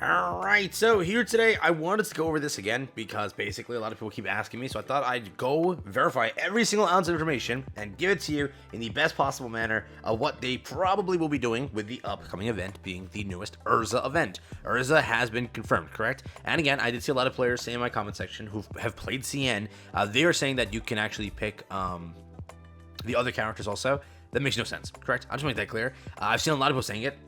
Alright, so here today, I wanted to go over this again because basically a lot of people keep asking me, so I thought I'd go verify every single ounce of information and give it to you in the best possible manner of what they probably will be doing with the upcoming event being the newest Urza event. Urza has been confirmed, correct? And again, I did see a lot of players say in my comment section who have played CN, they are saying that you can actually pick the other characters also. That makes no sense, correct? I'll just make that clear. I've seen a lot of people saying it.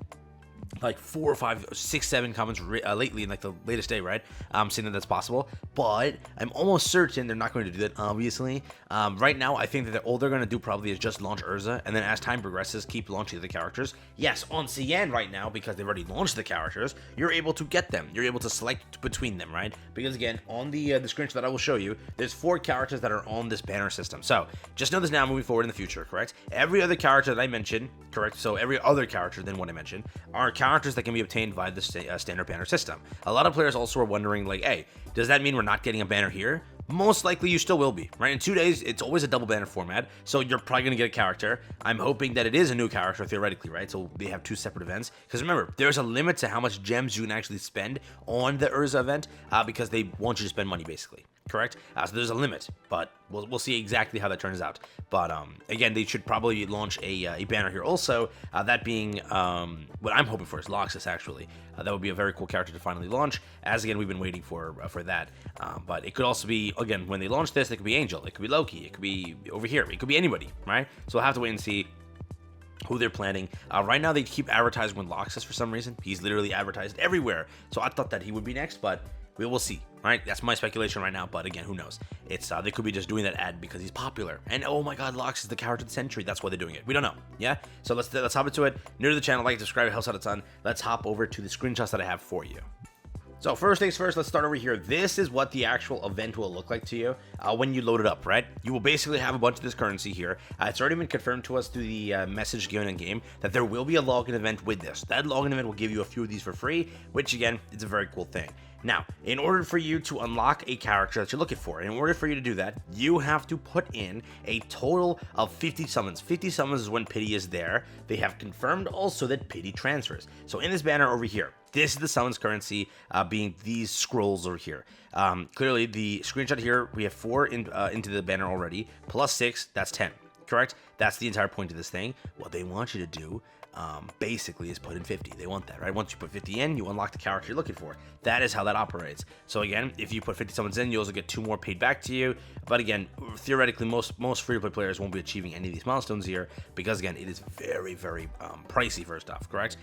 Like 4, 5, 6, 7 comments lately in like the latest day, right? Saying that that's possible, but I'm almost certain they're not going to do that. Obviously, right now I think that all they're going to do probably is just launch Urza, and then as time progresses, keep launching the characters. Yes, on CN right now, because they've already launched the characters, you're able to get them. You're able to select between them, right? Because again, on the screenshot that I will show you, there's 4 characters that are on this banner system. So just know this now, moving forward in the future, correct? Every other character that I mentioned, correct? So every other character than what I mentioned are characters that can be obtained via the standard banner system. A lot of players also are wondering, like, hey, does that mean we're not getting a banner here? Most likely you still will be, right? In 2 days, it's always a double banner format, so you're probably going to get a character. I'm hoping that it is a new character, theoretically, right? So they have 2 separate events. Because remember, there's a limit to how much gems you can actually spend on the Urza event, because they want you to spend money, basically. Correct? So there's a limit, but we'll see exactly how that turns out. But again, they should probably launch a banner here also. That being what I'm hoping for is Loxus, actually. That would be a very cool character to finally launch, as again we've been waiting for that. But it could also be, again, when they launch this, it could be Angel, it could be Loki, it could be over here, it could be anybody, right? So we'll have to wait and see who they're planning. Right now they keep advertising with Loxus for some reason. He's literally advertised everywhere. So I thought that he would be next, but we will see. Right, that's my speculation right now, but again, who knows? It's they could be just doing that ad because he's popular, and oh my God, Lox is the character of the century. That's why they're doing it. We don't know. Yeah. So let's hop into it. New to the channel, like, subscribe, it helps out a ton. Let's hop over to the screenshots that I have for you. So first things first, let's start over here. This is what the actual event will look like to you when you load it up, right? You will basically have a bunch of this currency here. It's already been confirmed to us through the message given in game that there will be a login event with this. That login event will give you a few of these for free, which again, is a very cool thing. Now, in order for you to unlock a character that you're looking for, in order for you to do that, you have to put in a total of 50 summons. 50 summons is when pity is there. They have confirmed also that pity transfers. So in this banner over here, this is the summons currency being these scrolls over here. Clearly, the screenshot here, we have 4 into the banner already, plus 6, that's 10, correct? That's the entire point of this thing. What they want you to do basically is put in 50. They want that, right? Once you put 50 in, you unlock the character you're looking for. That is how that operates. So again, if you put 50 summons in, you also get 2 more paid back to you. But again, theoretically, most free-to-play players won't be achieving any of these milestones here because again, it is very, very pricey first off, correct?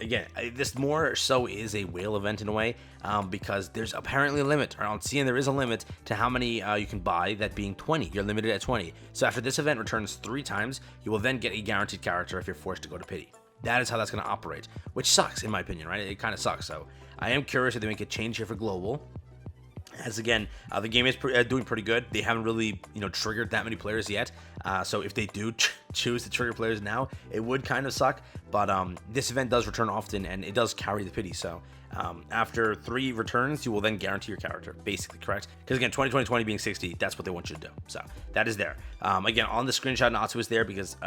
Again, this more so is a whale event in a way because there's apparently a limit. Around CN, there is a limit to how many you can buy, that being 20. You're limited at 20. So after this event returns 3 times, you will then get a guaranteed character if you're forced to go to pity. That is how that's going to operate, which sucks in my opinion, right? It kind of sucks. So I am curious if they make a change here for global. As again, the game is doing pretty good. They haven't really, triggered that many players yet. So if they do choose to trigger players now, it would kind of suck. But this event does return often, and it does carry the pity. So after 3 returns, you will then guarantee your character, basically, correct? Because again, 20 being 60, that's what they want you to do. So that is there. Again, on the screenshot, Natsu is there because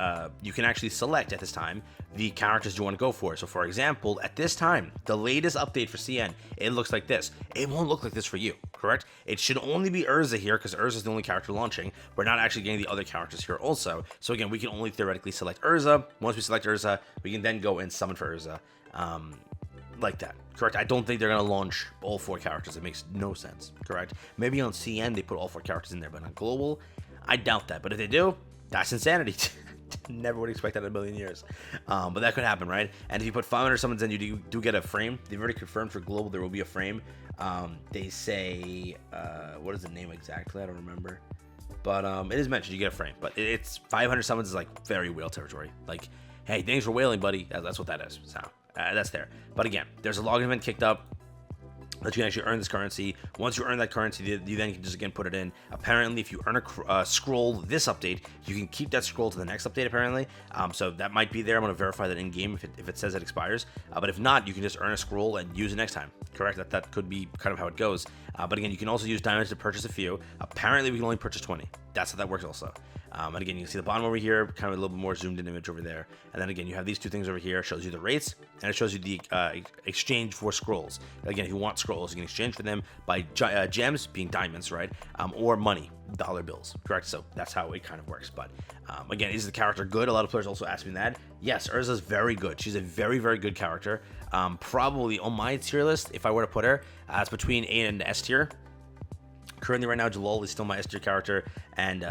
you can actually select at this time the characters you want to go for. So for example, at this time, the latest update for CN, it looks like this. It won't look like this for you, correct? It should only be Urza here because Urza is the only character launching. We're not actually getting the other characters here also. So again, we can only theoretically select Urza. Once we select Urza, we can then go and summon for Urza. Like that, correct? I don't think they're going to launch all 4 characters. It makes no sense, correct? Maybe on CN they put all 4 characters in there, but on global, I doubt that. But if they do, that's insanity. Never would expect that in a million years. But that could happen, right? And if you put 500 summons in, you do get a frame. They've already confirmed for global there will be a frame. They say, what is the name exactly? I don't remember. But it is mentioned you get a frame. But it's 500 summons is like very whale territory. Like, hey, thanks for whaling, buddy. That's what that is. So that's there. But again, there's a login event kicked up that you can actually earn this currency. Once you earn that currency, you then can just again put it in. Apparently, if you earn a scroll this update, you can keep that scroll to the next update, apparently. So that might be there. I'm going to verify that in game if it says it expires. But if not, you can just earn a scroll and use it next time. Correct? That could be kind of how it goes. But again, you can also use diamonds to purchase a few. Apparently, we can only purchase 20. that's how that works also. And again, you can see the bottom over here, kind of a little bit more zoomed in image over there. And then again, you have these two things over here. It shows you the rates, and it shows you the exchange for scrolls. Again, if you want scrolls, you can exchange for them by gems, being diamonds, right? Or money, dollar bills, correct? So that's how it kind of works. But again, is the character good? A lot of players also ask me that. Yes, Urza is very good. She's a very, very good character. Probably on my tier list, if I were to put her, it's between A and S tier. Currently, right now, Jalal is still my S tier character, and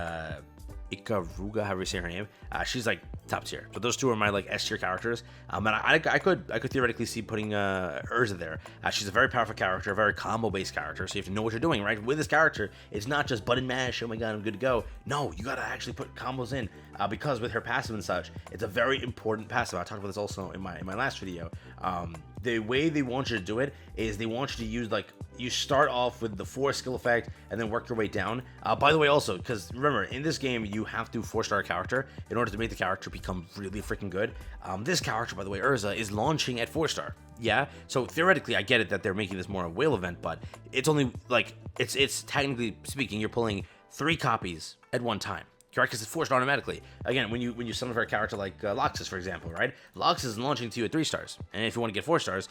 Ikaruga, however you say her name, she's like top tier. So those two are my like S tier characters. And I could theoretically see putting Urza there. She's a very powerful character, a very combo based character. So you have to know what you're doing, right? With this character, it's not just button mash. Oh my god, I'm good to go. No, you gotta actually put combos in because with her passive and such, it's a very important passive. I talked about this also in my last video. The way they want you to do it is they want you to use like you start off with the 4 skill effect and then work your way down. By the way, also, because remember, in this game, you have to 4-star a character in order to make the character become really freaking good. This character, by the way, Urza, is launching at 4-star. Yeah, so theoretically, I get it that they're making this more a whale event, but it's only like it's technically speaking, you're pulling 3 copies at one time. Correct, because it's 4-star automatically. Again, when you summon for a character like Loxus, for example, right? Loxus is launching to you at 3 stars, and if you want to get 4 stars,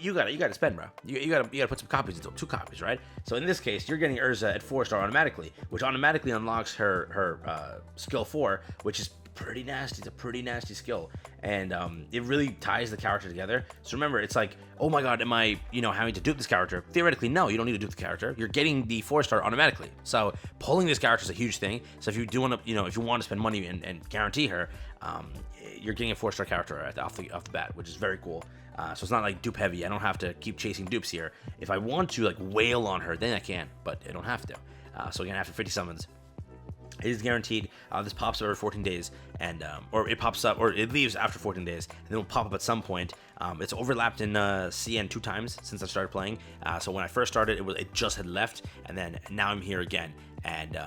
you gotta spend, bro. You gotta put some copies into 2 copies, right? So in this case, you're getting Urza at 4-star automatically, which automatically unlocks her skill 4, which is pretty nasty. It's a pretty nasty skill, and it really ties the character together. So remember, it's like, oh my god, am I having to dupe this character? Theoretically, no, you don't need to dupe the character. You're getting the 4-star automatically. So pulling this character is a huge thing. So if you do want to, if you want to spend money and guarantee her, you're getting a 4-star character off the bat, which is very cool. So it's not like dupe heavy. I don't have to keep chasing dupes here. If I want to like wail on her, then I can, but I don't have to. So again, after 50 summons, it is guaranteed. This pops up every 14 days, and or it pops up, or it leaves after 14 days, and then it'll pop up at some point. It's overlapped in CN 2 times since I started playing. So when I first started, it just had left, and then now I'm here again, and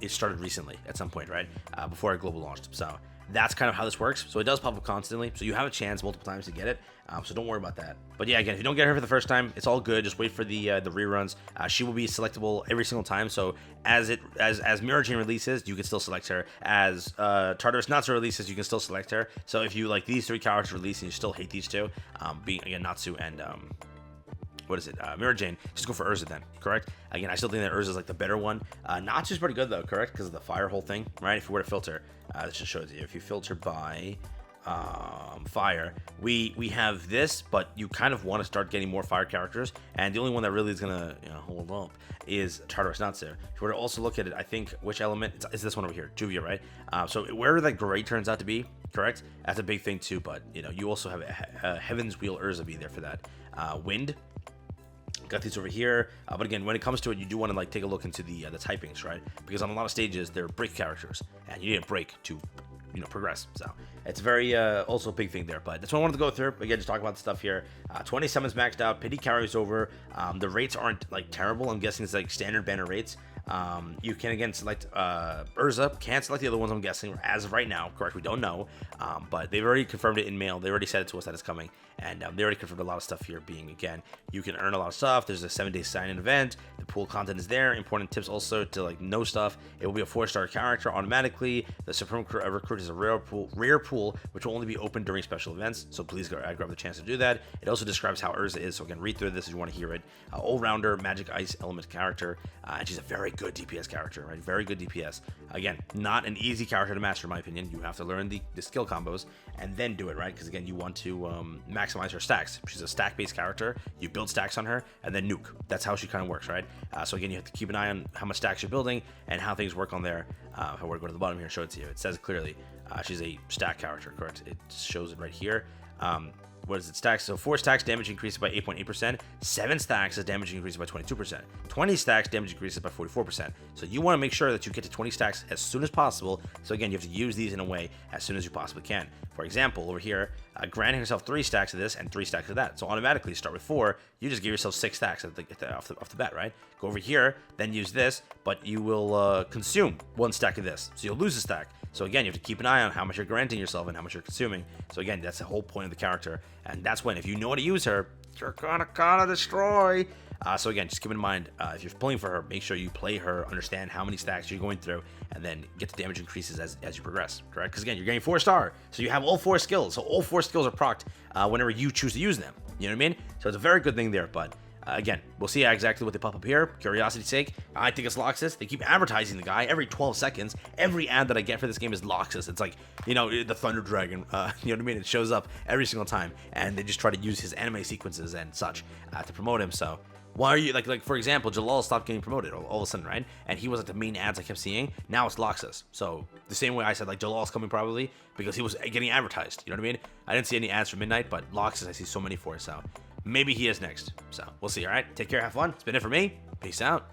it started recently at some point, right before I global launched. So that's kind of how this works. So it does pop up constantly, so you have a chance multiple times to get it. So don't worry about that. But yeah, again, if you don't get her for the first time, it's all good. Just wait for the reruns. She will be selectable every single time. So as Mirror Chain releases, you can still select her. As Tartarus Natsu releases, you can still select her. So if you like these 3 characters release and you still hate these 2, being again Natsu and what is it? Mirror Jane. Just go for Urza then, correct? Again, I still think that Urza is like the better one. Natsu's pretty good though, correct? Because of the fire hole thing, right? If you were to filter, this just shows you. If you filter by fire, we have this, but you kind of want to start getting more fire characters, and the only one that really is gonna hold up is Tartarus Natsu. If you were to also look at it, I think which element is this one over here, Juvia, right? So where that gray turns out to be, correct? That's a big thing too, but you also have a Heaven's Wheel Urza be there for that. Wind. Got these over here, but again, when it comes to it, you do want to like take a look into the typings, right? Because on a lot of stages, they're break characters, and you need a break to progress. So it's very also a big thing there, but that's what I wanted to go through. Again, just talk about the stuff here. 20 summons maxed out, pity carries over. The rates aren't like terrible. I'm guessing it's like standard banner rates. You can again select Urza, can't select the other ones, I'm guessing, as of right now, correct? We don't know, but they've already confirmed it in mail. They already said it to us that it's coming, and they already confirmed a lot of stuff here, being, again, you can earn a lot of stuff. There's a 7-day sign-in event. The pool content is there. Important tips also to like know stuff. It will be a 4-star character automatically. The Supreme Recruit is a rare pool, which will only be open during special events, so please grab the chance to do that. It also describes how Urza is, so again, read through this if you want to hear it. All-rounder, magic ice element character, and she's a very good DPS character, right? Very good DPS. Again, not an easy character to master, in my opinion. You have to learn the skill combos and then do it, right? Because again, you want to maximize her stacks. She's a stack-based character. You build stacks on her and then nuke. That's how she kind of works, right? So again, you have to keep an eye on how much stacks you're building and how things work on there. If I were to go to the bottom here and show it to you, it says clearly she's a stack character, correct? It shows it right here. What is it? Stacks. So 4 stacks, damage increases by 8.8%. 7 stacks, as damage increases by 22%. 20 stacks, damage increases by 44%. So you want to make sure that you get to 20 stacks as soon as possible. So again, you have to use these in a way as soon as you possibly can. For example, over here, granting yourself 3 stacks of this and 3 stacks of that. So automatically, you start with 4. You just give yourself 6 stacks off the bat, right? Go over here, then use this, but you will consume 1 stack of this. So you'll lose a stack. So again, you have to keep an eye on how much you're granting yourself and how much you're consuming. So again, that's the whole point of the character. And that's when, if you know how to use her, you're gonna destroy. So again, just keep in mind, if you're pulling for her, make sure you play her, understand how many stacks you're going through, and then get the damage increases as you progress, correct? Because again, you're getting 4-star, so you have all 4 skills. So all 4 skills are procced whenever you choose to use them. You know what I mean? So it's a very good thing there, but again, we'll see exactly what they pop up here. Curiosity's sake, I think it's Loxus. They keep advertising the guy every 12 seconds. Every ad that I get for this game is Loxus. It's like, you know, the Thunder Dragon. You know what I mean? It shows up every single time, and they just try to use his anime sequences and such to promote him. So why are you like for example, Jalal stopped getting promoted all of a sudden, right? And he was like the main ads I kept seeing. Now it's Loxus. So the same way I said like Jalal's coming probably because he was getting advertised. You know what I mean? I didn't see any ads for Midnight, but Loxus I see so many for. So maybe he is next. So we'll see. All right. Take care. Have fun. It's been it for me. Peace out.